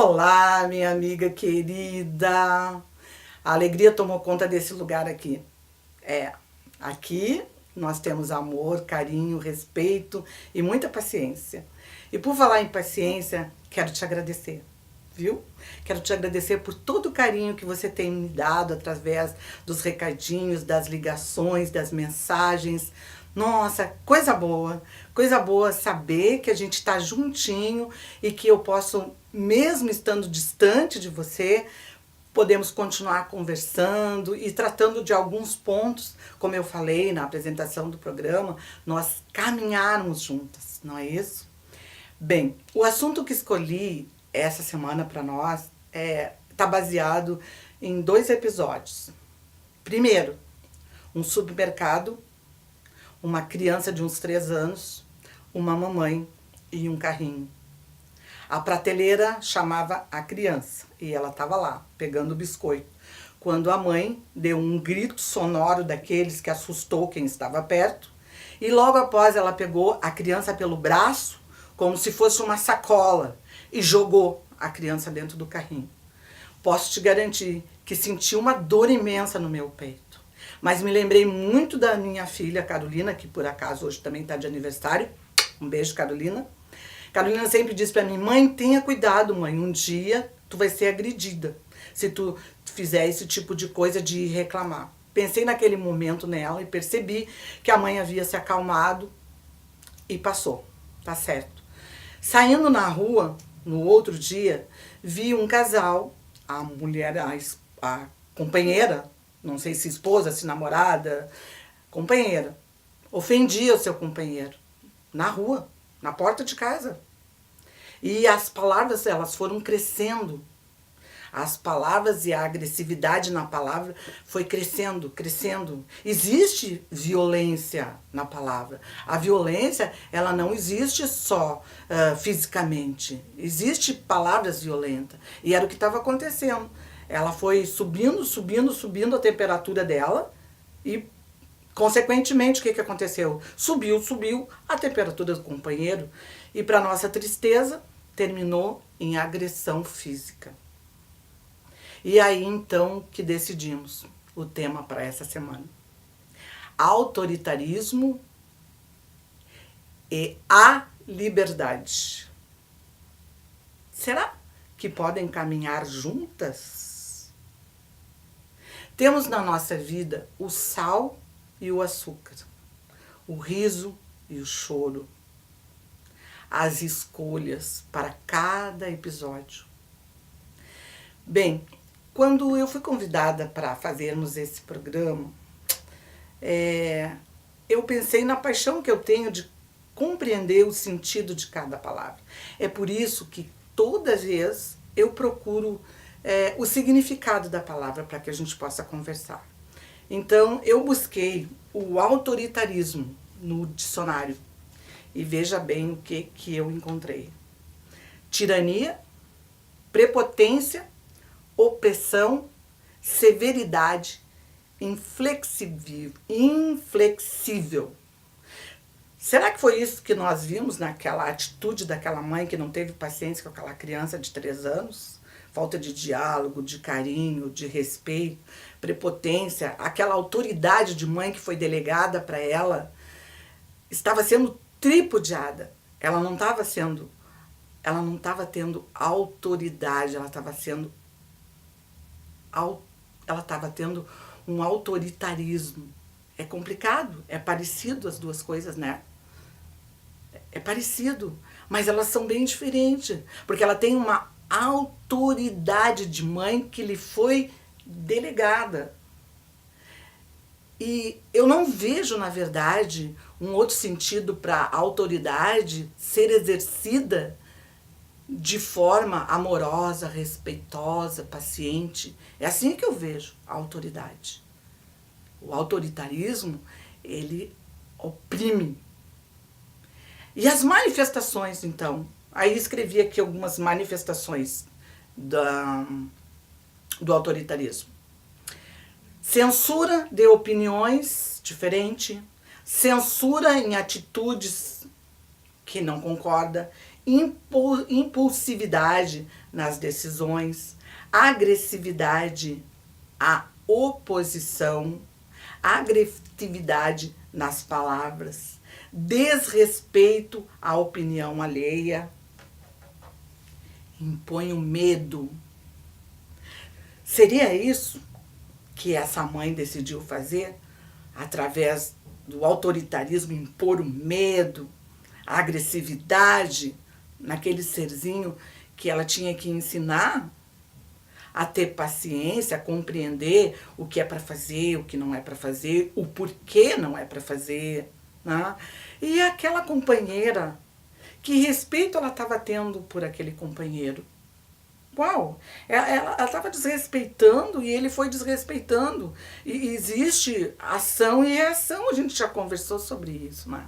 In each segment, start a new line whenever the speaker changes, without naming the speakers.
Olá, minha amiga querida. A alegria tomou conta desse lugar aqui. Aqui nós temos amor, carinho, respeito e muita paciência. E por falar em paciência, quero te agradecer, viu? Quero te agradecer por todo o carinho que você tem me dado através dos recadinhos, das ligações, das mensagens. Nossa, coisa boa saber que a gente está juntinho e que eu posso, mesmo estando distante de você, podemos continuar conversando e tratando de alguns pontos, como eu falei na apresentação do programa, nós caminharmos juntas, não é isso? Bem, o assunto que escolhi essa semana para nós está baseado em 2 episódios. Primeiro, um supermercado, uma criança de uns 3 anos, uma mamãe e um carrinho. A prateleira chamava a criança e ela estava lá, pegando o biscoito, quando a mãe deu um grito sonoro daqueles que assustou quem estava perto e logo após ela pegou a criança pelo braço, como se fosse uma sacola, e jogou a criança dentro do carrinho. Posso te garantir que senti uma dor imensa no meu peito, mas me lembrei muito da minha filha Carolina, que por acaso hoje também está de aniversário. Um beijo, Carolina. Carolina sempre diz pra mim: mãe, tenha cuidado, mãe, um dia tu vai ser agredida se tu fizer esse tipo de coisa de reclamar. Pensei naquele momento nela e percebi que a mãe havia se acalmado e passou, tá certo. Saindo na rua, no outro dia, vi um casal, a mulher, a companheira, não sei se esposa, se namorada, companheira, ofendia o seu companheiro na rua, na porta de casa. E as palavras, elas foram crescendo. As palavras e a agressividade na palavra foi crescendo, crescendo. Existe violência na palavra. A violência, ela não existe só fisicamente. Existe palavras violentas. E era o que estava acontecendo. Ela foi subindo a temperatura dela e, consequentemente, o que aconteceu? Subiu a temperatura do companheiro e, para nossa tristeza, terminou em agressão física. E aí, então, que decidimos o tema para essa semana. Autoritarismo e a liberdade. Será que podem caminhar juntas? Temos na nossa vida o sal e o açúcar, o riso e o choro, as escolhas para cada episódio. Bem, quando eu fui convidada para fazermos esse programa, eu pensei na paixão que eu tenho de compreender o sentido de cada palavra. É por isso que toda vez eu procuro o significado da palavra para que a gente possa conversar. Então, eu busquei o autoritarismo no dicionário e veja bem o que eu encontrei. Tirania, prepotência, opressão, severidade, inflexível. Será que foi isso que nós vimos naquela atitude daquela mãe que não teve paciência com aquela criança de 3 anos? Falta de diálogo, de carinho, de respeito, prepotência, aquela autoridade de mãe que foi delegada para ela estava sendo tripudiada. Ela não estava tendo autoridade, ela estava tendo um autoritarismo. É complicado, é parecido as duas coisas, né? É parecido, mas elas são bem diferentes, porque ela tem uma autoridade de mãe que lhe foi delegada. E eu não vejo, na verdade, um outro sentido para a autoridade ser exercida de forma amorosa, respeitosa, paciente. É assim que eu vejo a autoridade. O autoritarismo, ele oprime. E as manifestações, então? Aí escrevi aqui algumas manifestações do autoritarismo. Censura de opiniões diferentes, censura em atitudes que não concorda, impulsividade nas decisões, agressividade à oposição, agressividade nas palavras, desrespeito à opinião alheia, impõe o medo. Seria isso que essa mãe decidiu fazer? Através do autoritarismo, impor o medo, a agressividade naquele serzinho que ela tinha que ensinar a ter paciência, a compreender o que é para fazer, o que não é para fazer, o porquê não é para fazer, né? E aquela companheira, que respeito ela estava tendo por aquele companheiro? Uau! Ela estava desrespeitando e ele foi desrespeitando. E existe ação e reação, a gente já conversou sobre isso, né?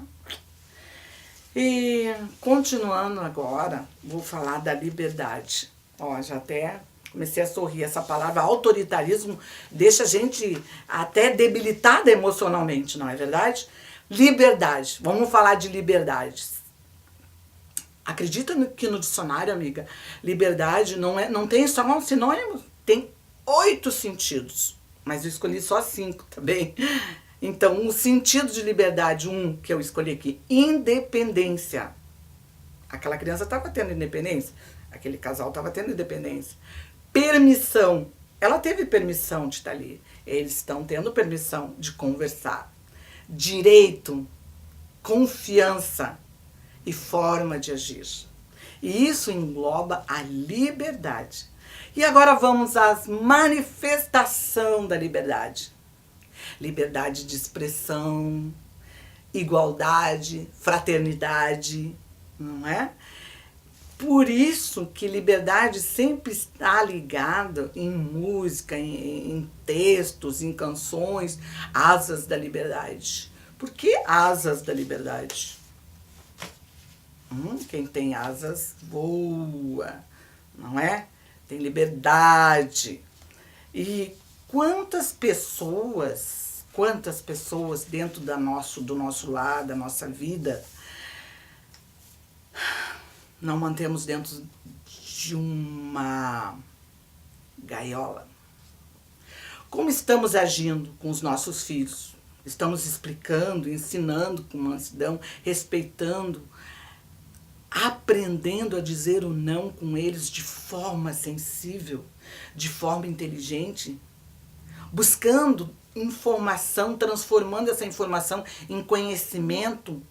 E continuando agora, vou falar da liberdade. Ó, já até comecei a sorrir. Essa palavra autoritarismo deixa a gente até debilitada emocionalmente, não é verdade? Liberdade. Vamos falar de liberdade. Acredita que no dicionário, amiga, liberdade não tem só um sinônimo, tem 8 sentidos. Mas eu escolhi só 5, tá bem? Então, o sentido de liberdade, que eu escolhi aqui, independência. Aquela criança estava tendo independência, aquele casal estava tendo independência. Permissão, ela teve permissão de estar ali. Eles estão tendo permissão de conversar. Direito, confiança e forma de agir. E isso engloba a liberdade. E agora vamos às manifestações da liberdade. Liberdade de expressão, igualdade, fraternidade, não é? Por isso que liberdade sempre está ligada em música, em textos, em canções, asas da liberdade. Por que asas da liberdade? Quem tem asas voa, não é? Tem liberdade. E quantas pessoas dentro do nosso lar, da nossa vida, não mantemos dentro de uma gaiola? Como estamos agindo com os nossos filhos? Estamos explicando, ensinando com mansidão, respeitando, aprendendo a dizer o não com eles de forma sensível, de forma inteligente, buscando informação, transformando essa informação em conhecimento.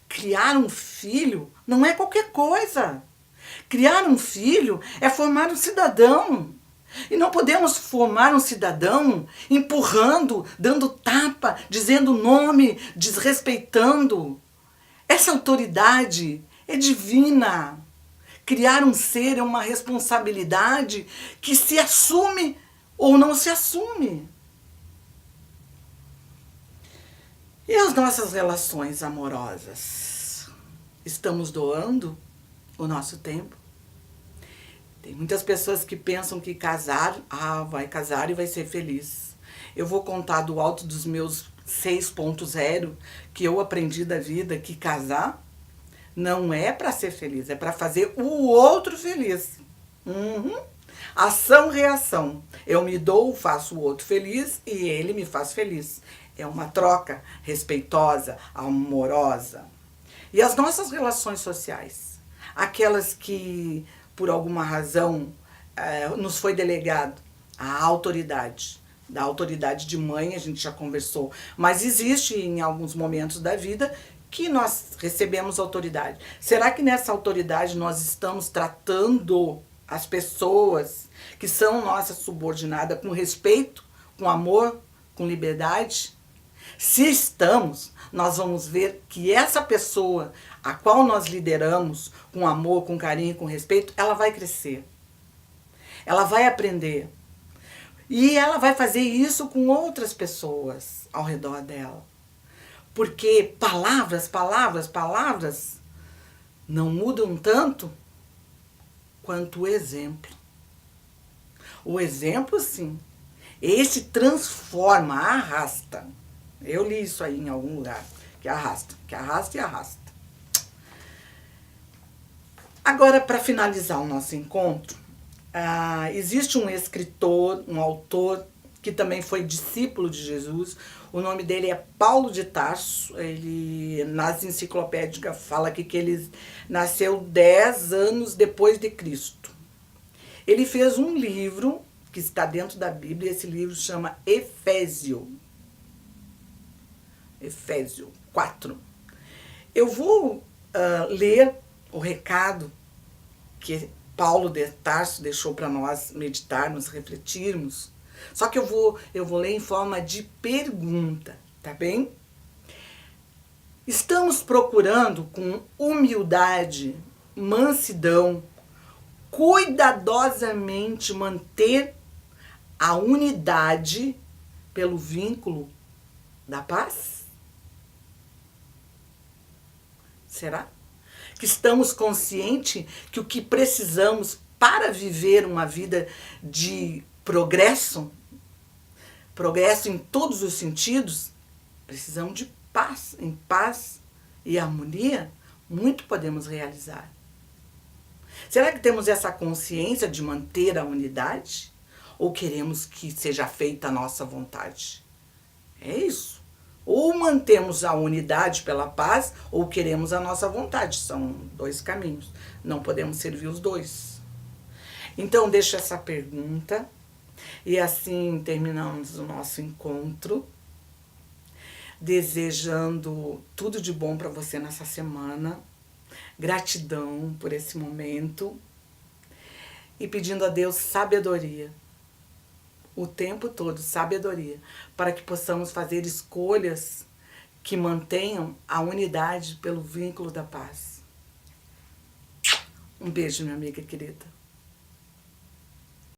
Criar um filho não é qualquer coisa. Criar um filho é formar um cidadão. E não podemos formar um cidadão empurrando, dando tapa, dizendo nome, desrespeitando. Essa autoridade é divina. Criar um ser é uma responsabilidade que se assume ou não se assume. E as nossas relações amorosas? Estamos doando o nosso tempo? Tem muitas pessoas que pensam que casar, vai casar e vai ser feliz. Eu vou contar do alto dos meus 6.0 que eu aprendi da vida que casar não é para ser feliz, é para fazer o outro feliz. Ação-reação. Eu me dou, faço o outro feliz e ele me faz feliz. É uma troca respeitosa, amorosa. E as nossas relações sociais? Aquelas que, por alguma razão, nos foi delegado a autoridade. Da autoridade de mãe, a gente já conversou. Mas existe em alguns momentos da vida que nós recebemos autoridade. Será que nessa autoridade nós estamos tratando as pessoas que são nossas subordinadas com respeito, com amor, com liberdade? Se estamos, nós vamos ver que essa pessoa a qual nós lideramos com amor, com carinho, com respeito, ela vai crescer. Ela vai aprender. E ela vai fazer isso com outras pessoas ao redor dela. Porque palavras não mudam tanto quanto o exemplo. O exemplo, sim. Esse transforma, arrasta. Eu li isso aí em algum lugar. Que arrasta e arrasta. Agora, para finalizar o nosso encontro, existe um escritor, um autor, que também foi discípulo de Jesus. O nome dele é Paulo de Tarso. Ele, nas enciclopédicas, fala aqui que ele nasceu 10 anos depois de Cristo. Ele fez um livro que está dentro da Bíblia, esse livro chama Efésio. Efésio 4. Eu vou ler o recado que Paulo de Tarso deixou para nós meditarmos, refletirmos. Só que eu vou ler em forma de pergunta, tá bem? Estamos procurando com humildade, mansidão, cuidadosamente manter a unidade pelo vínculo da paz? Será? Que estamos conscientes que o que precisamos para viver uma vida de progresso em todos os sentidos, precisamos de paz. Em paz e harmonia, muito podemos realizar. Será que temos essa consciência de manter a unidade? Ou queremos que seja feita a nossa vontade? É isso. Ou mantemos a unidade pela paz, ou queremos a nossa vontade. São dois caminhos. Não podemos servir os dois. Então, deixo essa pergunta. E assim terminamos o nosso encontro. Desejando tudo de bom para você nessa semana. Gratidão por esse momento. E pedindo a Deus sabedoria. O tempo todo, sabedoria, para que possamos fazer escolhas que mantenham a unidade pelo vínculo da paz. Um beijo, minha amiga querida.